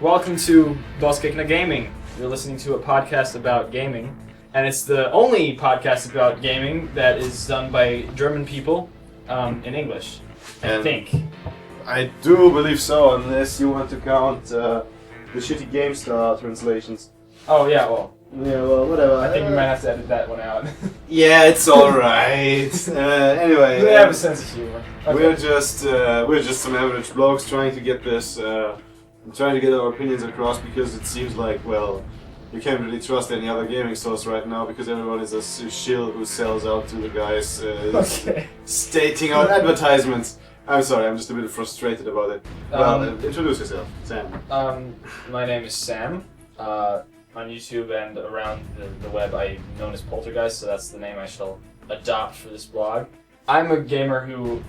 Welcome to Bossgegner Gaming. You're listening to a podcast about gaming, and it's the only podcast about gaming that is done by German people in English, I think. I do believe so, unless you want to count the shitty GameStar translations. Oh yeah, well. Yeah, well, whatever. I think we might have to edit that one out. Yeah, it's alright. Anyway. They have a sense of humor. Okay. We're just some average blokes trying to get our opinions across, because it seems like, well, you can't really trust any other gaming source right now, because everyone is a shill who sells out to the guys stating out advertisements. I'm sorry, I'm just a bit frustrated about it. Well, introduce yourself, Sam. My name is Sam. On YouTube and around the web, I'm known as Poltergeist, so that's the name I shall adopt for this blog. I'm a gamer who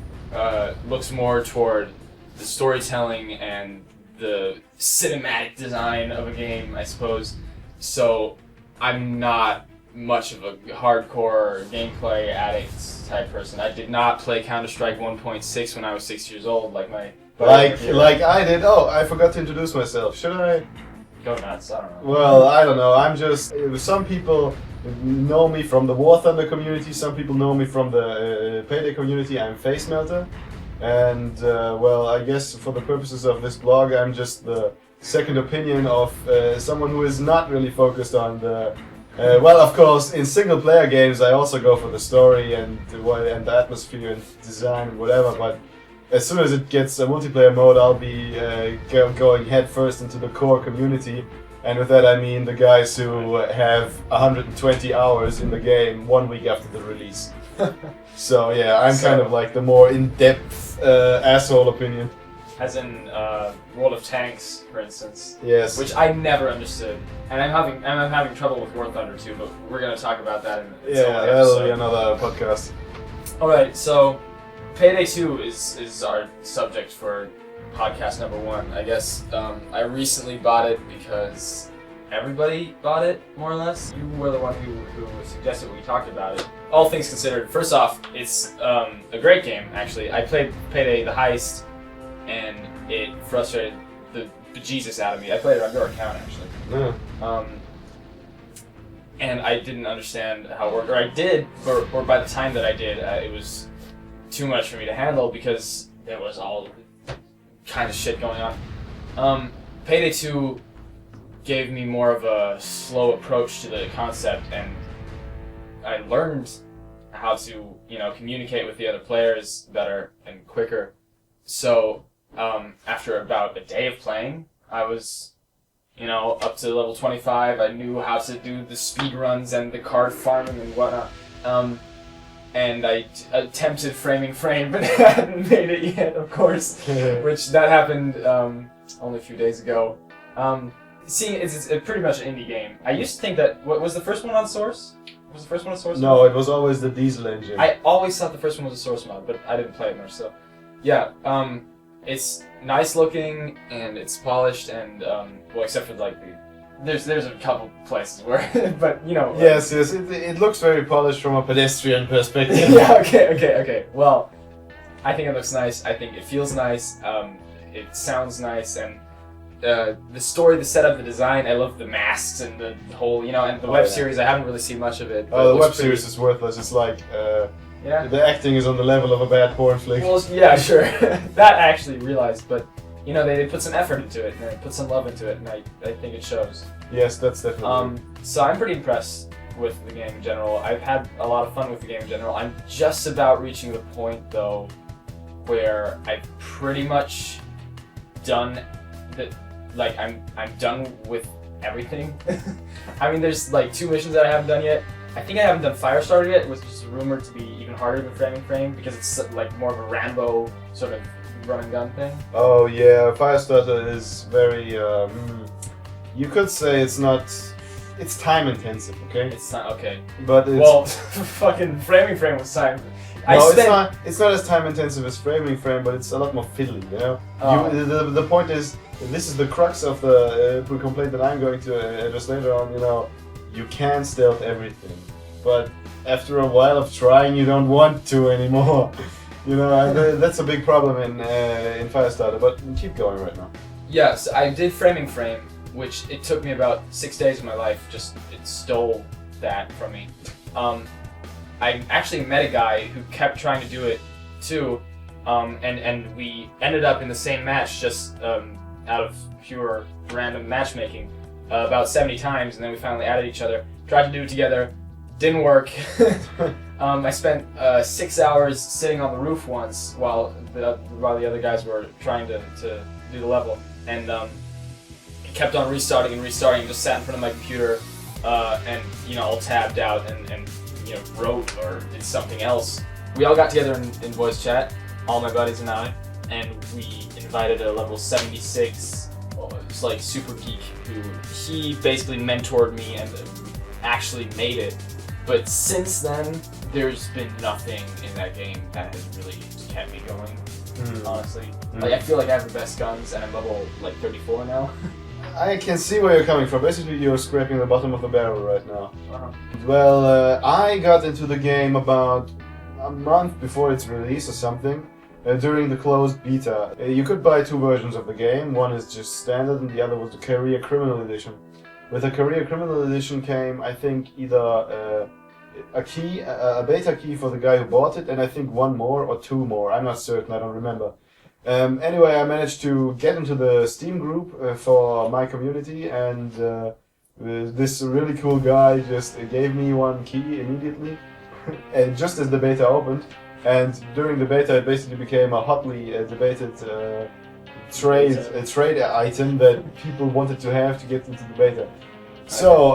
looks more toward the storytelling and the cinematic design of a game, I suppose. So I'm not much of a hardcore gameplay addict type person. I did not play Counter-Strike 1.6 when I was 6 years old, like my like I did. Oh, I forgot to introduce myself. Should I? Go nuts, I don't know. Well, I don't know. Some people know me from the War Thunder community, some people know me from the Payday community. I'm Face Melter. And, well, I guess for the purposes of this blog, I'm just the second opinion of someone who is not really focused on the... well, of course, in single-player games, I also go for the story and the atmosphere and design and whatever, but as soon as it gets a multiplayer mode, I'll be going headfirst into the core community. And with that, I mean the guys who have 120 hours in the game 1 week after the release. So yeah, I'm kind of like the more in-depth asshole opinion. As in World of Tanks, for instance. Yes. Which I never understood, and I'm having trouble with War Thunder too. But we're gonna talk about that in its own that'll episode. be another podcast. All right, so Payday 2 is our subject for podcast number 1. I guess I recently bought it because everybody bought it, more or less. You were the one who suggested we talked about it. All things considered, first off, it's a great game, actually. I played Payday the Heist, and it frustrated the bejesus out of me. I played it on your account, actually. Yeah. And I didn't understand how it worked, or I did, or by the time that I did, it was too much for me to handle because there was all kind of shit going on. Payday 2 gave me more of a slow approach to the concept, and I learned how to, communicate with the other players better and quicker. So, after about a day of playing, I was, up to level 25. I knew how to do the speed runs and the card farming and whatnot. And I attempted framing frame, but hadn't made it yet, of course. Which that happened only a few days ago. Seeing it's pretty much an indie game. I used to think that was the first one on Source. Was the first one a Source? No, it was always the Diesel engine. I always thought the first one was a Source mod, but I didn't play it much. So, yeah, it's nice looking and it's polished and well, except for like there's a couple places where, but Yes, it looks very polished from a pedestrian perspective. Yeah, okay. Well, I think it looks nice. I think it feels nice. It sounds nice, and the story, the setup, the design. I love the masks and the whole, and the web series. I haven't really seen much of it. Oh, the web series is worthless. It's like, the acting is on the level of a bad porn flick. Well, yeah, sure. That I actually realized, but they put some effort into it, and they put some love into it, and I think it shows. Yes, that's definitely. So I'm pretty impressed with the game in general. I've had a lot of fun with the game in general. I'm just about reaching the point, though, where I've pretty much done that. Like I'm done with everything. I mean, there's like 2 missions that I haven't done yet. I think I haven't done Firestarter yet, which is rumored to be even harder than Framing Frame because it's like more of a Rambo sort of run and gun thing. Oh yeah, Firestarter is very. You could say it's time intensive, okay? It's not okay. But it's, well, fucking Framing Frame was time. It's not as time intensive as Framing Frame, but it's a lot more fiddly, The point is, this is the crux of the complaint that I'm going to address later on, you can stealth everything, but after a while of trying, you don't want to anymore. That's a big problem in Firestarter, but keep going right now. Yes, I did Framing Frame, which it took me about 6 days of my life. Just it stole that from me. I actually met a guy who kept trying to do it too, and we ended up in the same match just out of pure random matchmaking about 70 times, and then we finally added each other. Tried to do it together, didn't work. I spent 6 hours sitting on the roof once while the other guys were trying to do the level, and it kept on restarting and restarting. Just sat in front of my computer and all tabbed out and wrote or did something else. We all got together in voice chat, all my buddies and I, and we invited a level 76, just like super geek, who he basically mentored me and actually made it. But since then, there's been nothing in that game that has really kept me going. Honestly, like I feel like I have the best guns, and I'm level like 34 now. I can see where you're coming from. Basically, you're scraping the bottom of the barrel right now. Well, I got into the game about a month before its release or something, during the closed beta. You could buy 2 versions of the game. One is just standard, and the other was the Career Criminal Edition. With the Career Criminal Edition came, I think, either a beta key for the guy who bought it, and I think 1 more or 2 more. I'm not certain. I don't remember. Anyway, I managed to get into the Steam group for my community, and this really cool guy just gave me 1 key immediately, and just as the beta opened. And during the beta, it basically became a hotly debated trade item that people wanted to have to get into the beta. So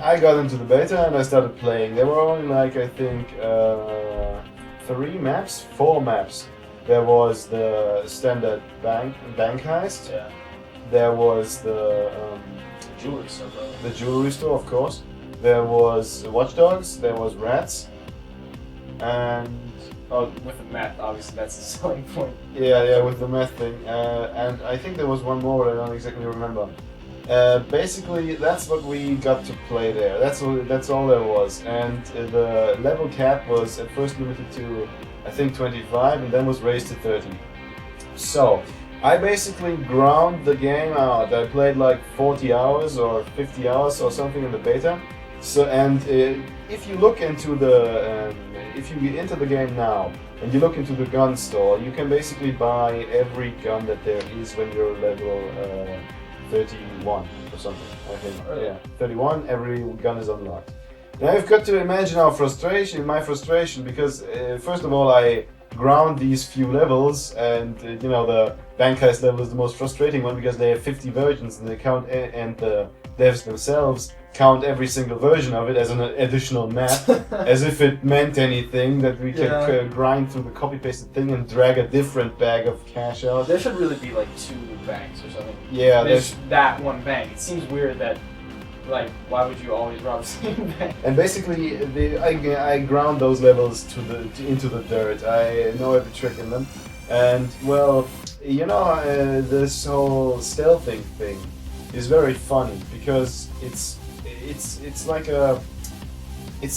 I got into the beta and I started playing. There were only like I think 4 maps. There was the standard bank heist. Yeah. There was the Jewelry store. the jewelry store, of course. There was Watch Dogs. There was Rats. And with the meth, obviously that's the selling point. yeah, with the meth thing. And I think there was 1 more, but I don't exactly remember. Basically, that's what we got to play there. That's all there was. And the level cap was at first limited to, I think, 25, and then was raised to 30. So, I basically ground the game out. I played like 40 hours or 50 hours or something in the beta. So, and if you look into if you enter the game now and you look into the gun store, you can basically buy every gun that there is when you're level 31 or something, I think. Yeah, 31, every gun is unlocked. Now you've got to imagine my frustration, because first of all I ground these few levels, and the bank heist level is the most frustrating one because they have 50 versions and they count, and the devs themselves count every single version of it as an additional map, as if it meant anything, that we can grind through the copy-pasted thing and drag a different bag of cash out. There should really be like 2 banks or something. Yeah, there's that 1 bank. It seems weird that, like, why would you always rob the same bank? And basically, I ground those levels into the dirt. I know every trick in them, and well, this whole stealthing thing is very funny because it's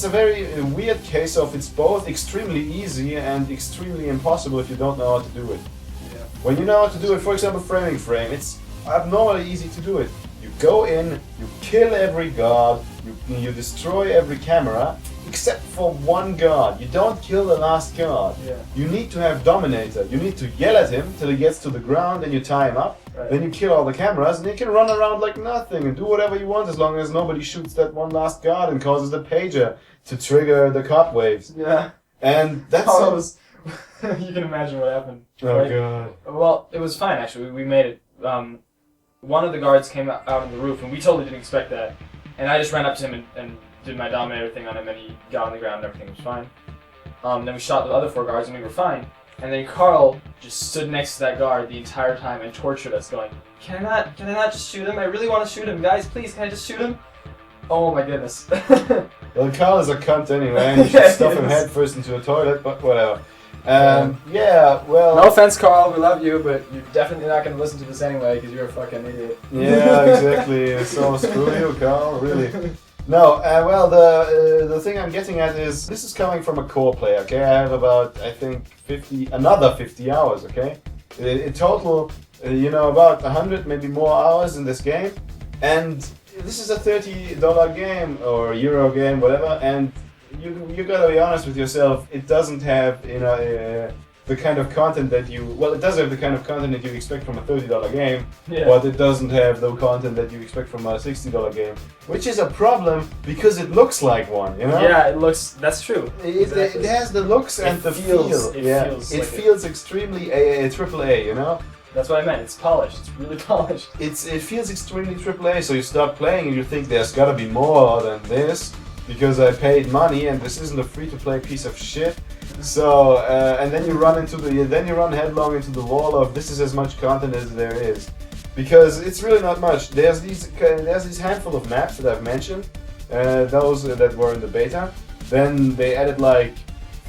a very weird case of it's both extremely easy and extremely impossible if you don't know how to do it. Yeah. When you know how to do it, for example, Framing Frame, it's abnormally easy to do it. You go in, you kill every guard, you destroy every camera, except for 1 guard. You don't kill the last guard. Yeah. You need to have Dominator. You need to yell at him till he gets to the ground, and you tie him up. Right. Then you kill all the cameras, and you can run around like nothing and do whatever you want as long as nobody shoots that 1 last guard and causes the pager to trigger the cop waves. Yeah. And that's you can imagine what happened. Oh right? god. Well, it was fine actually. We made it. One of the guards came out on the roof, and we totally didn't expect that. And I just ran up to him and did my Dominator thing on him, and he got on the ground and everything was fine. Then we shot the other 4 guards, and we were fine. And then Carl just stood next to that guard the entire time and tortured us, going, Can I not just shoot him? I really want to shoot him, guys, please, can I just shoot him? Oh my goodness. Well, Carl is a cunt anyway, and you should stuff him head first into a toilet, but whatever. Yeah, well... No offense, Carl, we love you, but you're definitely not going to listen to this anyway, because you're a fucking idiot. Yeah, exactly. So screw you, Carl, really. No, well, the thing I'm getting at is, this is coming from a core player, okay? I have about, I think, another 50 hours, okay? In total, about 100, maybe more hours in this game. And this is a $30 game or Euro game, whatever. And you gotta be honest with yourself. It doesn't have the kind of content that it does have the kind of content that you expect from a $30 game, but it doesn't have the content that you expect from a $60 game, which is a problem because it looks like one, Yeah, it looks. That's true. It has the looks and the feel. It feels extremely AAA, That's what I meant. It's polished. It's really polished. It feels extremely AAA. So you start playing and you think there's gotta be more than this because I paid money and this isn't a free-to-play piece of shit. So and then you run headlong into the wall of this is as much content as there is, because it's really not much. There's these handful of maps that I've mentioned, those that were in the beta. Then they added like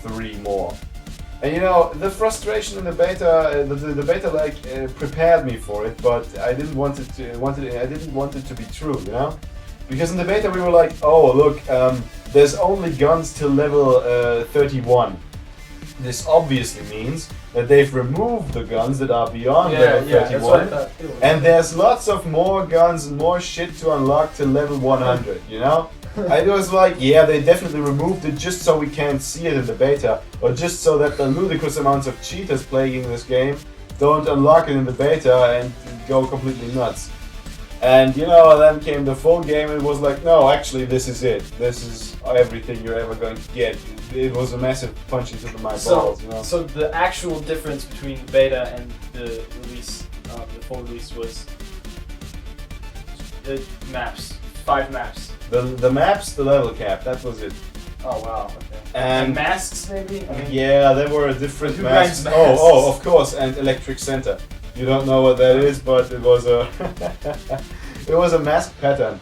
3 more. And the frustration in the beta, the beta prepared me for it, but I didn't want it to be true, because in the beta we were like, oh look, there's only guns till level 31. This obviously means that they've removed the guns that are beyond level 31, that's what I thought too. And there's lots of more guns and more shit to unlock till level 100. I was like, yeah, they definitely removed it just so we can't see it in the beta, or just so that the ludicrous amounts of cheaters playing this game don't unlock it in the beta and go completely nuts. And then came the full game and it was like, no, actually this is it. This is everything you're ever going to get. It was a massive punch into my balls, So the actual difference between the beta and the release, the full release, was the maps. 5 maps. The maps, the level cap, that was it. Oh wow, okay. And masks maybe? Yeah, there were different masks. masks. Oh, of course, and Electric Center. You don't know what that is, but it was a it was a mask pattern.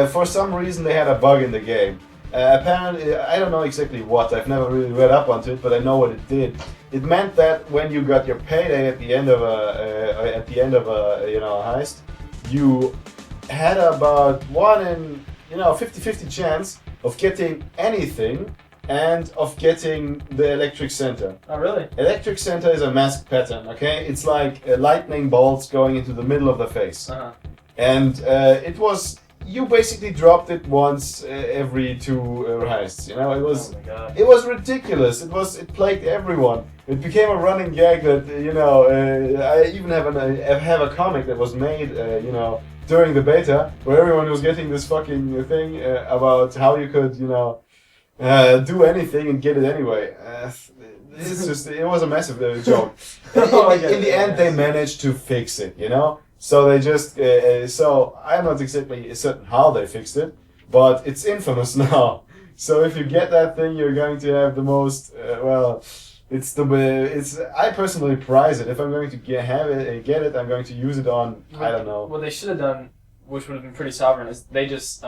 For some reason they had a bug in the game. Apparently, I don't know exactly what. I've never really read up onto it, but I know what it did. It meant that when you got your payday at the end of a heist, you had about 1 in 50-50 chance of getting anything and of getting the Electric Center. Oh really? Electric Center is a mask pattern, okay? It's like lightning bolts going into the middle of the face. Uh-huh. And it was, you basically dropped it once every 2 heists, It was ridiculous. It plagued everyone. It became a running gag that, I even have a comic that was made, during the beta, where everyone was getting this fucking thing about how you could, do anything and get it anyway. It was a massive joke. In the end, they managed to fix it, So they just, so I'm not exactly certain how they fixed it, but it's infamous now. So if you get that thing, you're going to have the most, I personally prize it. If I'm going to get it, I'm going to use it on, I don't know. What they should have done, which would have been pretty sovereign, is they just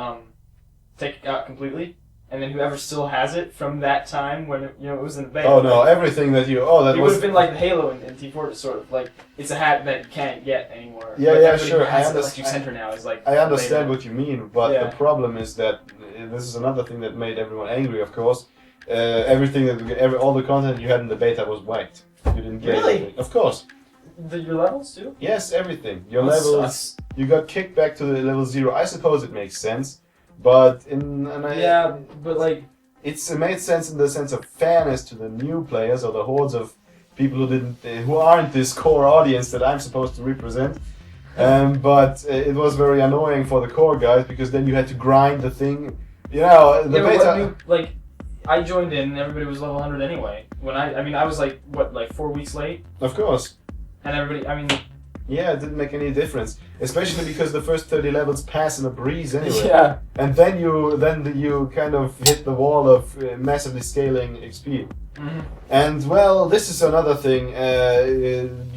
take it out completely, and then whoever still has it from that time when it was in the beta. Oh no, everything that it would have been like the Halo in T4, sort of like it's a hat that you can't get anymore. Yeah, sure. I understand. Electric Center now is like. I understand what you mean, but the problem is that this is another thing that made everyone angry. Of course, all the content you had in the beta was wiped. You didn't get anything. Of course. Your levels too? Yes, everything. Your levels. You got kicked back to the level 0. I suppose it makes sense, but it made sense in the sense of fairness to the new players or the hordes of people who aren't this core audience that I'm supposed to represent. But it was very annoying for the core guys because then you had to grind the thing. Beta. I joined in and everybody was level 100 anyway. When I was 4 weeks late. Of course. And everybody, Yeah, it didn't make any difference, especially because the first 30 levels pass in a breeze anyway. Yeah. And then you kind of hit the wall of massively scaling XP. Mm-hmm. And this is another thing.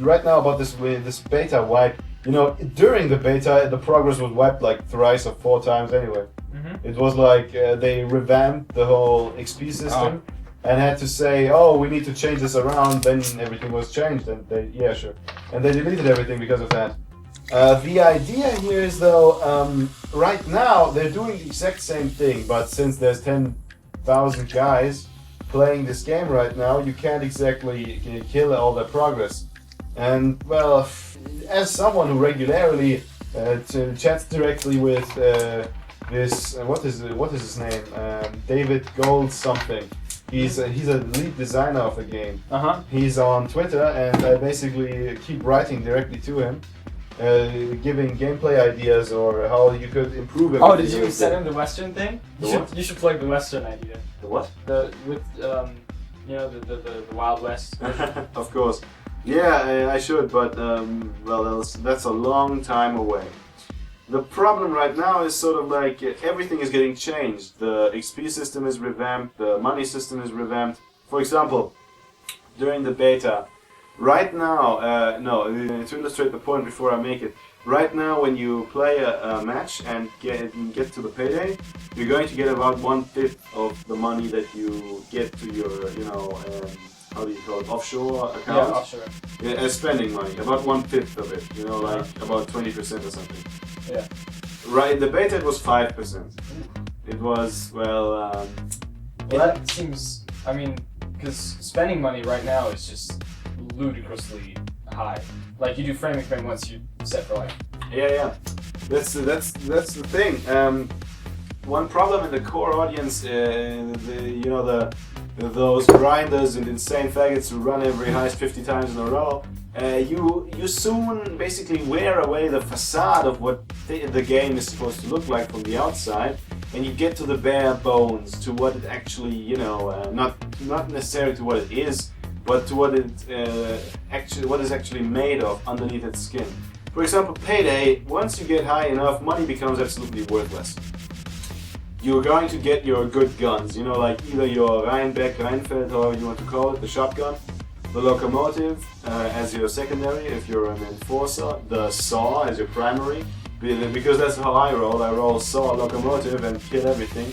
Right now about this beta wipe. During the beta, the progress was wiped like thrice or 4 times anyway. Mm-hmm. It was like they revamped the whole XP system. And had to say, oh, we need to change this around, then everything was changed, and they deleted everything because of that. The idea here is though, right now they're doing the exact same thing, but since there's 10,000 guys playing this game right now, you can't exactly kill all their progress. And well, as someone who regularly chats directly with this what is his name? David Gold something. He's a lead designer of the game. He's on Twitter, and I basically keep writing directly to him, giving gameplay ideas or how you could improve it. Oh, did you send him the Western thing? The what? You should plug the Western idea. The what? The Wild West. Of course. Yeah, I should, but well, that's a long time away. The problem right now is sort of like everything is getting changed. The XP system is revamped, the money system is revamped. For example, during the beta, right now, to illustrate the point before I make it, right now when you play a match and get to the payday, you're going to get about 1/5 of the money that you get to your, how do you call it, offshore account? Yeah, offshore. Yeah, as spending money, about 1/5 of it, like about 20% or something. Yeah. Right, in the beta it was 5%. It was, well, that seems, I mean, because spending money right now is just ludicrously high. Like, you do frame and frame once, you set for life. Yeah. That's the thing. One problem in the core audience, those grinders and insane faggots who run every heist 50 times in a row, you soon basically wear away the facade of what the game is supposed to look like from the outside, and you get to the bare bones, to what it actually, not necessarily to what it is, but to what what is actually made of underneath its skin. For example, Payday, once you get high enough, money becomes absolutely worthless. You're going to get your good guns, like either your Rheinbeck, Rheinfeld, however you want to call it, the shotgun, the locomotive as your secondary if you're an enforcer, the saw as your primary, because that's how I roll. I roll saw, locomotive, and kill everything.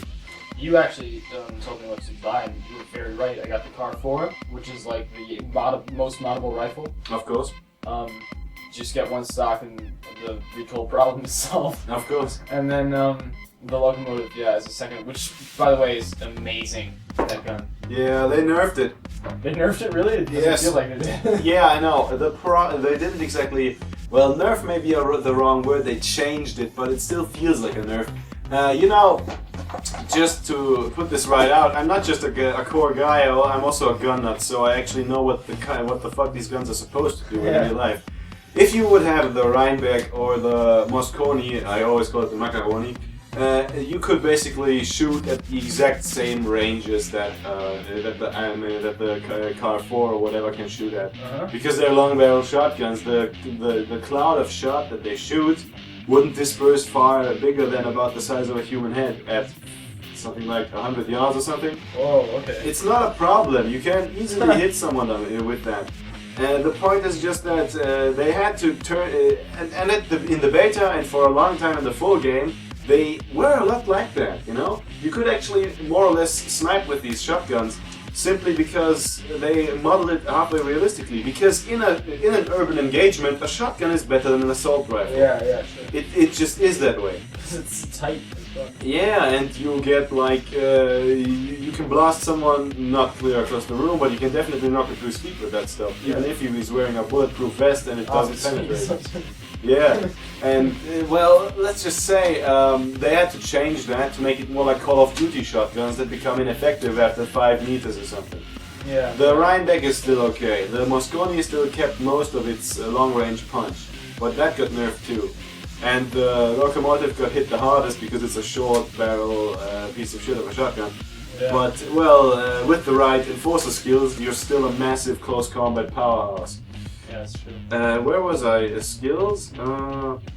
You actually told me what to buy, and you were very right. I got the Car 4, which is like the most moddable rifle. Of course. Just get one stock and the recoil problem is solved. Of course. And then the locomotive, as a second, which by the way is amazing. That gun. Yeah, they nerfed it. They nerfed it, really? It doesn't feel like they did. Yeah, I know. They didn't exactly. Well, nerf may be the wrong word. They changed it, but it still feels like a nerf. Just to put this right out, I'm not just a core guy. I'm also a gun nut, so I actually know what the fuck these guns are supposed to do in real life. If you would have the Rheinbeck or the Mosconi, I always call it the Macaroni, you could basically shoot at the exact same ranges that the Car 4 or whatever can shoot at. Because they're long barrel shotguns, the cloud of shot that they shoot wouldn't disperse far bigger than about the size of a human head at something like 100 yards or something. Oh, okay. It's not a problem. You can easily hit someone with that. The point is just that they had to turn, and in the beta and for a long time in the full game, they were a lot like that, You could actually more or less snipe with these shotguns simply because they model it halfway realistically. Because in an urban engagement, a shotgun is better than an assault rifle. Yeah, sure. It just is that way. Because it's tight. Yeah, and you get like, you can blast someone not clear across the room, but you can definitely knock it through his feet with that stuff. Even if he's wearing a bulletproof vest and it doesn't penetrate. Yeah, and well, let's just say they had to change that to make it more like Call of Duty shotguns that become ineffective after 5 meters or something. Yeah. The Rheinbeck is still okay. The Mosconi still kept most of its long-range punch, but that got nerfed too. And the locomotive got hit the hardest because it's a short barrel piece of shit of a shotgun. Yeah. But, well, with the right enforcer skills, you're still a massive close combat powerhouse. Yeah, that's true. Where was I? Skills?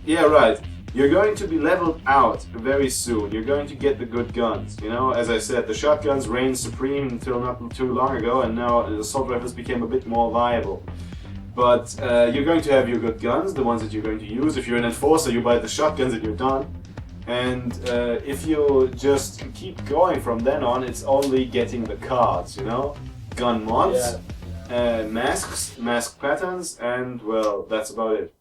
Yeah, right. You're going to be leveled out very soon. You're going to get the good guns. As I said, the shotguns reigned supreme until not too long ago, and now the assault rifles became a bit more viable. But you're going to have your good guns, the ones that you're going to use. If you're an enforcer, you buy the shotguns and you're done. And if you just keep going from then on, it's only getting the cards, Gun mods, masks, mask patterns, and well, that's about it.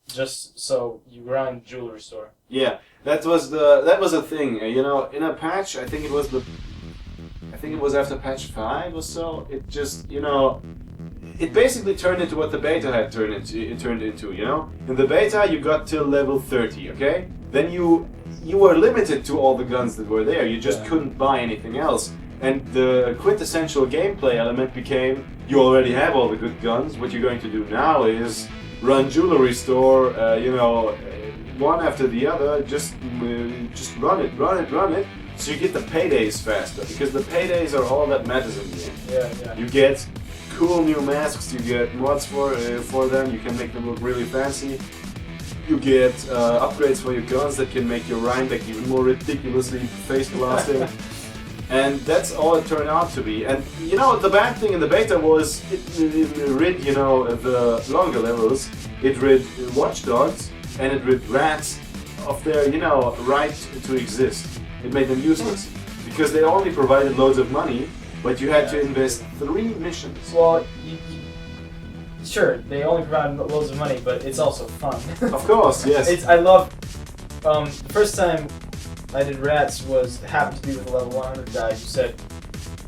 Just so you grind jewelry store. Yeah, that was a thing. In a patch, I think it was after patch 5 or so. It just it basically turned into what the beta had turned into, you know? In the beta, you got till level 30, okay? Then you were limited to all the guns that were there. You just couldn't buy anything else. And the quintessential gameplay element became, you already have all the good guns. What you're going to do now is run jewelry store, one after the other, just run it. So you get the paydays faster, because the paydays are all that matters in the end. Yeah. You get cool new masks, you get mods for them, you can make them look really fancy. You get upgrades for your guns that can make your Rhinebeck even more ridiculously face blasting. And that's all it turned out to be. And you know, the bad thing in the beta was it rid, the longer levels, it rid watchdogs and it rid rats of their, right to exist. It made them useless because they only provided loads of money, but you had to invest 3 missions. Well, sure, they only provide loads of money, but it's also fun. Of course, yes. I love. The first time I did rats happened to be with a level 100 guy who said,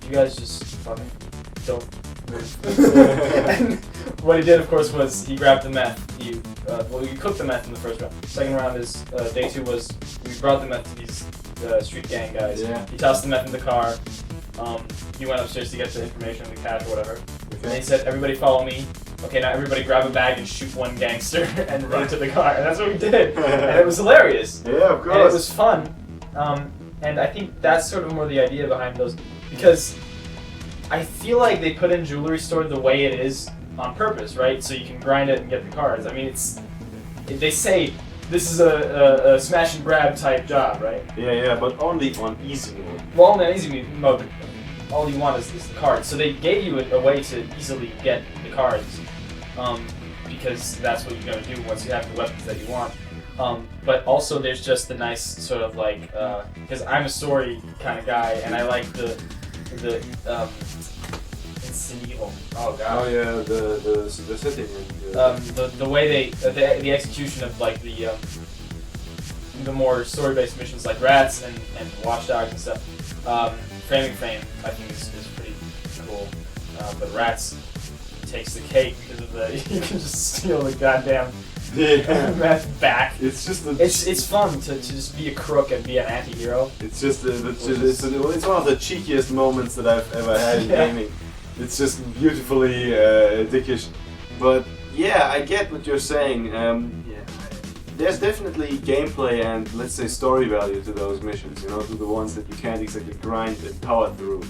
"You guys just fucking don't move." And what he did, of course, was he grabbed the meth. You cooked the meth in the first round. Second round is day 2 was we brought the meth to these street gang guys. Yeah. He tossed the meth in the car. He went upstairs to get the information on the cash or whatever. And he said, "Everybody follow me. Okay, now everybody grab a bag and shoot one gangster and run to the car." And that's what we did. And it was hilarious. Yeah, of course. And it was fun. And I think that's sort of more the idea behind those, because I feel like they put in Jewelry Store the way it is on purpose, right? So you can grind it and get the cards. I mean, they say this is a smash and grab type job, right? Yeah, but only on easy mode. Well, on the easy mode, all you want is the cards. So they gave you a way to easily get the cards, because that's what you're going to do once you have the weapons that you want. But also there's just the nice sort of like, because I'm a story kind of guy, and I like the it's an evil. Oh god. Oh yeah, the setting. The way the execution of like the more story-based missions like Rats and Watchdogs and stuff. Framing Fame I think is pretty cool, but Rats takes the cake because of you can just steal the goddamn meth back. It's just it's fun to just be a crook and be an anti-hero. It's just it's one of the cheekiest moments that I've ever had in gaming. It's just beautifully dickish, but yeah, I get what you're saying. There's definitely gameplay and, let's say, story value to those missions, to the ones that you can't exactly grind and power through.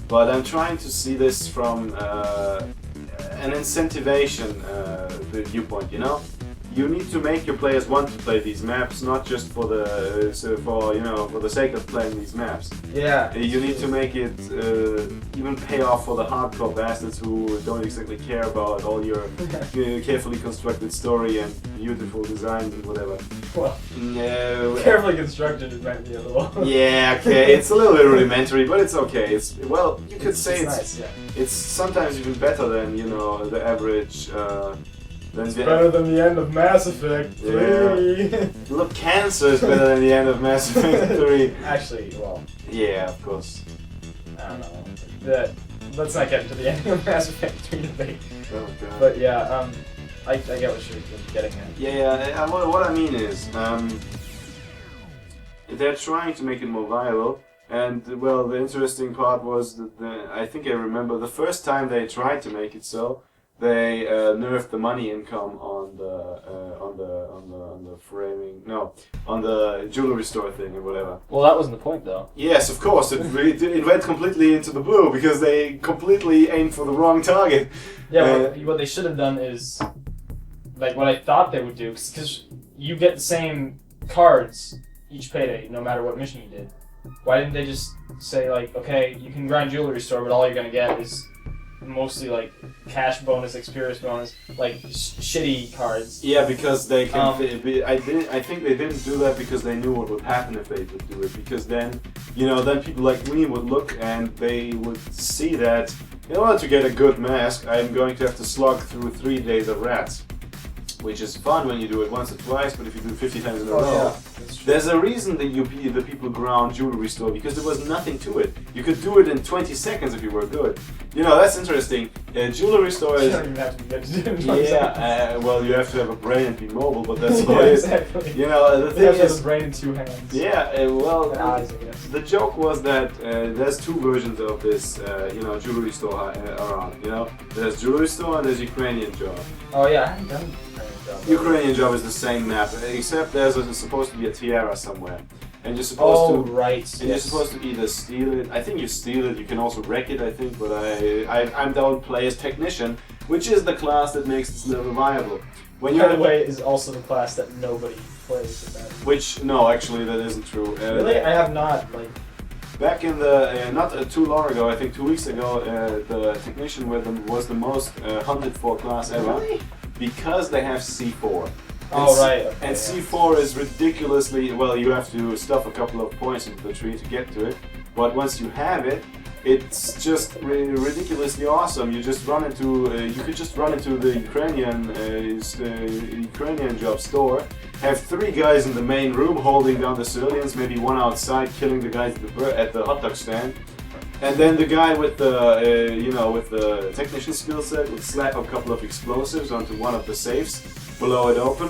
But I'm trying to see this from an incentivation viewpoint, You need to make your players want to play these maps, not just for the sake of playing these maps. Yeah. You need to make it even pay off for the hardcore bastards who don't exactly care about all your carefully constructed story and beautiful design and whatever. Well, no. Carefully constructed, it might be a little. Yeah, okay, it's a little bit rudimentary, but it's okay. You could say it's nice, yeah. It's sometimes even better than the average. It's better than the end of Mass Effect 3. Yeah. Look, Cancer is better than the end of Mass Effect 3. Actually, well. Yeah, of course. I don't know. Let's not get into the end of Mass Effect 3 debate. Oh god. But yeah, I get what you're getting at. Yeah. What I mean is, they're trying to make it more viable. And well, the interesting part was that I think I remember the first time they tried to make it so. They nerfed the money income on the jewelry store thing or whatever. Well, that wasn't the point, though. Yes, of course. It went completely into the blue because they completely aimed for the wrong target. Yeah, what they should have done is, like what I thought they would do, because you get the same cards each payday, no matter what mission you did. Why didn't they just say, like, okay, you can grind jewelry store, but all you're gonna get is mostly like cash bonus, experience bonus, like shitty cards. Yeah, because they can. I think they didn't do that because they knew what would happen if they would do it. Because then, then people like me would look and they would see that in order to get a good mask, I'm going to have to slog through 3 days of Rats, which is fun when you do it once or twice. But if you do it 50 times in a row, there's a reason that the people ground jewelry store because there was nothing to it. You could do it in 20 seconds if you were good. You know, that's interesting. Jewelry store You is... don't even have to be vegetarian. Yeah, well, you have to have a brain and be mobile, but that's all Yeah, it is. exactly. You know, the You thing have to have is... a brain in 2 hands. Yeah, well, And eyes, I guess. the joke was that there's 2 versions of this, jewelry store around, you know? There's jewelry store and there's Ukrainian job. Oh yeah, I haven't done Ukrainian job. Ukrainian job is the same map, except there's supposed to be a tiara somewhere. And you're supposed to... right. And you're supposed to either steal it. I think you steal it. You can also wreck it. I think, but I don't play as technician, which is the class that makes this level viable. When By the way, is also the class that nobody plays at that. Which no, actually that isn't true. Really, I have not like. Back in the not too long ago, I think 2 weeks ago, the technician was the most hunted for class ever. Really? Because they have C4. Oh right. Okay, And C4 is ridiculously well. You have to stuff a couple of points into the tree to get to it, but once you have it, it's just ridiculously awesome. You just run into you could just run into the Ukrainian job store, have 3 guys in the main room holding down the civilians, maybe 1 outside killing the guys at the hot dog stand, and then the guy with the with the technician skill set would slap a couple of explosives onto one of the safes, blow it open,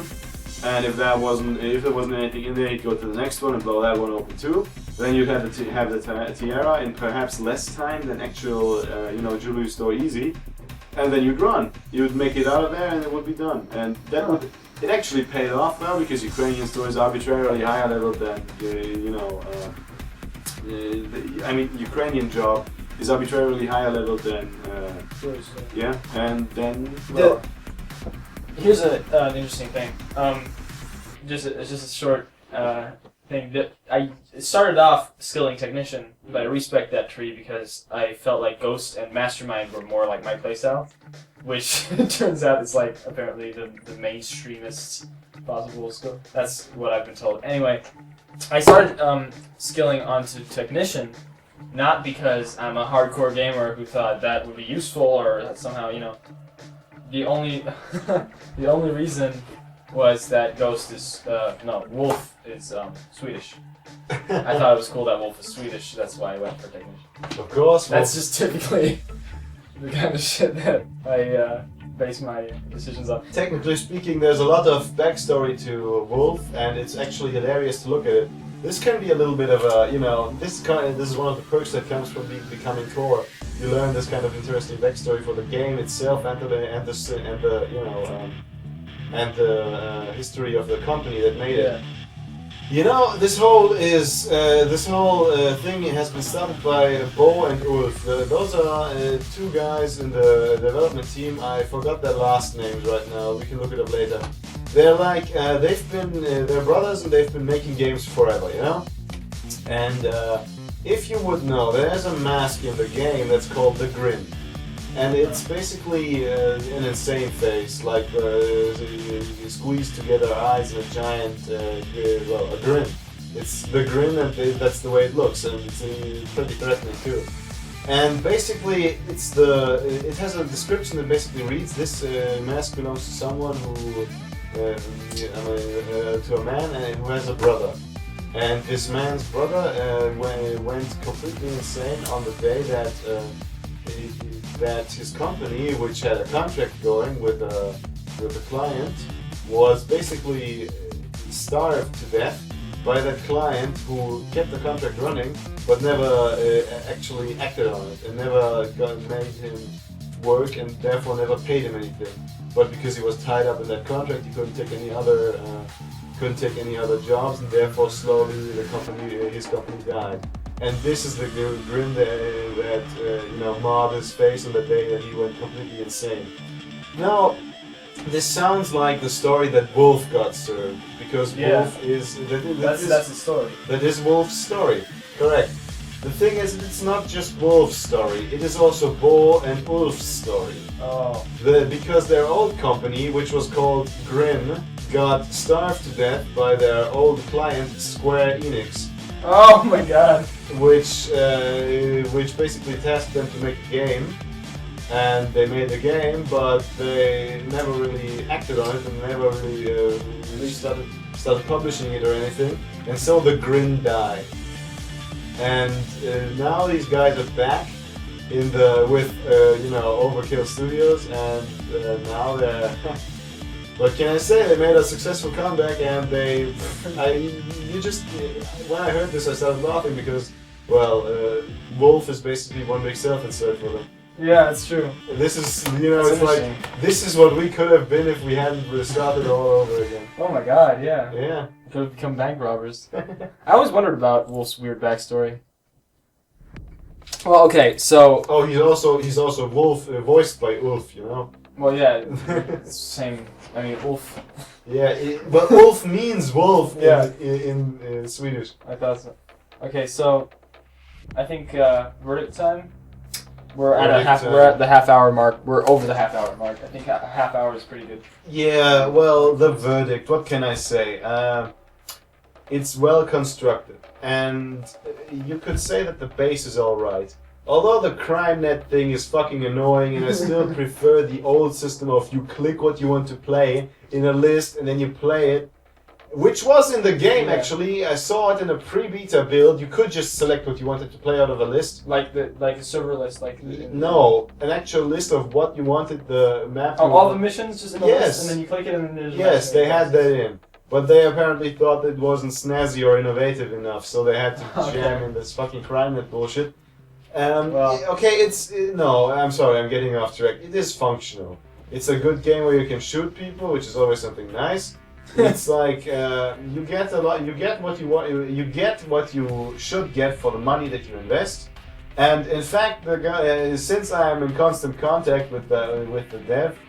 and if there wasn't anything in there, he'd go to the next one and blow that one open too. Then you'd have the tiara in perhaps less time than actual jewelry store easy, and then you'd run. You'd make it out of there and it would be done. And that it actually paid off well because Ukrainian store is arbitrarily higher level than Ukrainian job is arbitrarily higher level than and then well. Here's an interesting thing. Just a short thing that I started off skilling technician, but I respect that tree because I felt like Ghost and Mastermind were more like my playstyle, which turns out is like apparently the mainstreamest possible skill. That's what I've been told. Anyway, I started skilling onto technician, not because I'm a hardcore gamer who thought that would be useful or somehow the only reason was that Ghost is Wolf is Swedish. I thought it was cool that Wolf is Swedish. That's why I went for technician. Of course, That's just typically the kind of shit that I base my decisions on. Technically speaking, there's a lot of backstory to Wolf, and it's actually hilarious to look at it. This can be a little bit of a, this is one of the perks that comes from becoming core. You learn this kind of interesting backstory for the game itself and the history of the company that made it. This whole thing has been started by Bo and Ulf. Those are 2 guys in the development team. I forgot their last names right now. We can look it up later. They're like they're brothers and they've been making games forever, And if you would know, there's a mask in the game that's called the Grin. And it's basically an insane face, like you squeeze together eyes and a giant, a grin. It's the grin, and that's the way it looks, and it's pretty threatening too. And basically, it has a description that basically reads: this mask belongs to someone to a man who has a brother. And this man's brother went completely insane on the day that his company, which had a contract going with a client, was basically starved to death by that client who kept the contract running but never actually acted on it and never made him work and therefore never paid him anything. But because he was tied up in that contract, he couldn't take any other jobs, and therefore slowly his company died. And this is the grin that marred his face on the day that he went completely insane. Now, this sounds like the story that Wolf got served, because Wolf is... That's the story. That is Wolf's story, correct. The thing is, it's not just Wolf's story, it is also Bo and Ulf's story. Oh. Because their old company, which was called Grin, got starved to death by their old client, Square Enix. Oh my god. Which basically tasked them to make a game, and they made the game, but they never really acted on it and never really started publishing it or anything, and so the Grin died. And now these guys are back, with Overkill Studios, and now they're. What can I say? They made a successful comeback, and when I heard this, I started laughing because, Wolf is basically one big self-insert for them. Yeah, that's true. This is, it's like, this is what we could have been if we hadn't started all over again. Oh my god, yeah. Yeah. We could have become bank robbers. I always wondered about Wolf's weird backstory. Well, okay, so... Oh, he's also Wolf, voiced by Ulf, Well, yeah, it's same. I mean, Wolf. Yeah, but Ulf means wolf in Swedish. I thought so. Okay, so I think verdict time. We're at the half hour mark. We're over the half hour mark. I think a half hour is pretty good. Yeah, well, the verdict. What can I say? It's well constructed, and you could say that the base is all right. Although the crime net thing is fucking annoying, and I still prefer the old system of you click what you want to play in a list and then you play it, which was in the game actually. I saw it in a pre-beta build. You could just select what you wanted to play out of a list, like a server list, no, an actual list of what you wanted the map. Oh, all the missions just in the list, and then you click it and then there's. Yes, they had that in. But they apparently thought it wasn't snazzy or innovative enough, so they had to jam in this fucking crime net bullshit. No, I'm sorry, I'm getting off track. It is functional. It's a good game where you can shoot people, which is always something nice. It's like you get a lot. You get what you want. You get what you should get for the money that you invest. And in fact, the guy, since I am in constant contact with the dev,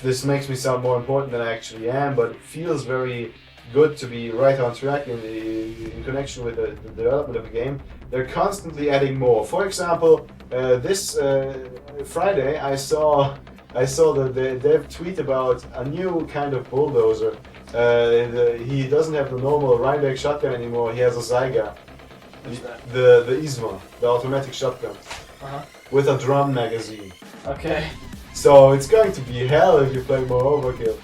this makes me sound more important than I actually am. But it feels very good to be right on track in connection with the development of the game. They're constantly adding more. For example, this Friday I saw the dev tweet about a new kind of bulldozer. He doesn't have the normal Rheinbeck shotgun anymore. He has a Zyga, the Isma, the automatic shotgun, with a drum magazine. Okay. So it's going to be hell if you play more Overkill.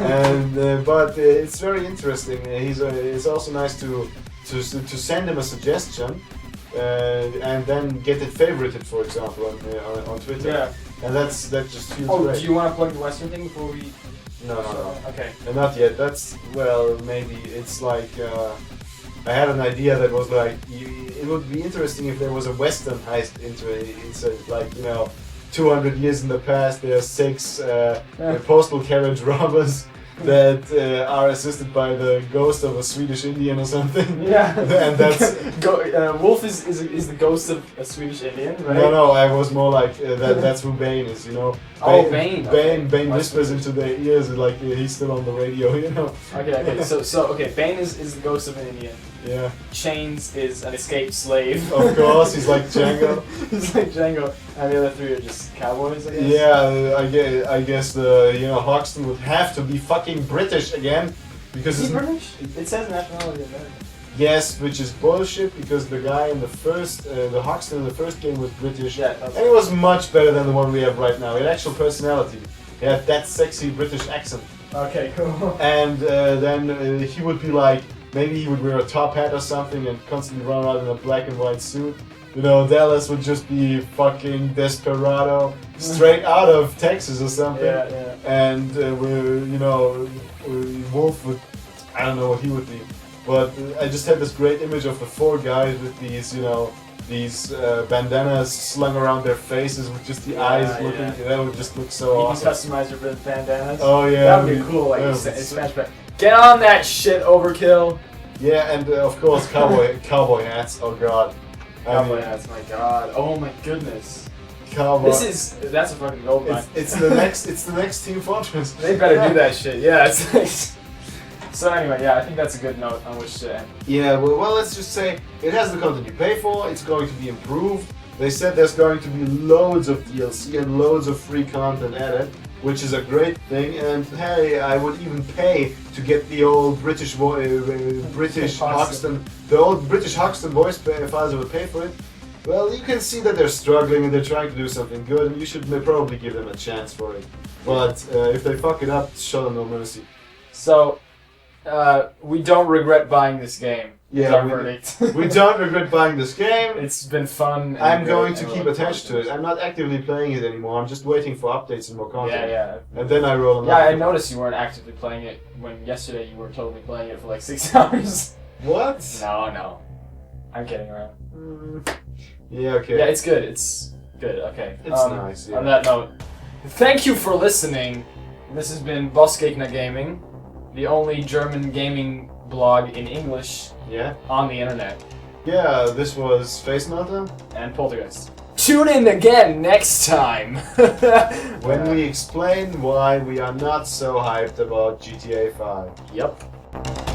And but it's very interesting. It's also nice to send him a suggestion and then get it favorited, for example, on Twitter. Yeah. And that just feels great. Do you want to plug the Western thing before we? No. Okay. Not yet. That's maybe it's like I had an idea that was like it would be interesting if there was a Western heist into it. It's like 200 years in the past, there are 6 postal carriage robbers that are assisted by the ghost of a Swedish Indian or something. Yeah. And that's Wolf is the ghost of a Swedish Indian, right? No, I was more like that's who Bane is, Bane. Bane whispers into their ears like he's still on the radio, Okay. So Bane is the ghost of an Indian. Yeah. Chains is an escaped slave. Of course, he's like Django. He's like Django, and the other 3 are just cowboys, I guess. Yeah, I guess Hoxton would have to be fucking British again, because is he British? It says nationality American. Yes, which is bullshit because the guy in the first, the Hoxton in the first game was British, and it was much better than the one we have right now. He had actual personality. He had that sexy British accent. Okay, cool. And then he would be like. Maybe he would wear a top hat or something and constantly run around in a black and white suit. Dallas would just be fucking desperado, straight out of Texas or something. Yeah. And Wolf would, I don't know what he would be, but I just had this great image of the 4 guys with these, these bandanas slung around their faces with just the eyes looking. Yeah. That would just look so awesome. You can customize your bandanas. Oh yeah. That would be cool. Like Smash Back. Get on that shit, Overkill. Yeah, and of course cowboy hats. Oh god. Cowboy hats. My god. Oh my goodness. Cowboy. That's a fucking gold mine. It's the next Team Fortress. They better do that shit. Yeah. It's like, so anyway, I think that's a good note on which to end. Yeah. Well, let's just say it has the content you pay for. It's going to be improved. They said there's going to be loads of DLC and loads of free content added, which is a great thing. And hey, I would even pay to get the old British Hoxton, the old British Hoxton voice if I would pay for it. Well, you can see that they're struggling and they're trying to do something good, and you should probably give them a chance for it. But if they fuck it up, show them no mercy. So, We don't regret buying this game. Yeah, is our verdict. We don't regret buying this game. It's been fun. I'm going to keep attached to it. I'm not actively playing it anymore. I'm just waiting for updates and more content. Yeah. And then I roll Yeah, another. I noticed you weren't actively playing it when yesterday you were totally playing it for like 6 hours. What? No. I'm kidding around. Yeah, okay. Yeah, it's good. It's good. Okay. It's nice, yeah. On that note, thank you for listening. This has been Bossgegner Gaming, the only German gaming blog in English Yeah? on the internet. Yeah, this was Face Melter. And Poltergeist. Tune in again next time! When we explain why we are not so hyped about GTA 5. Yep.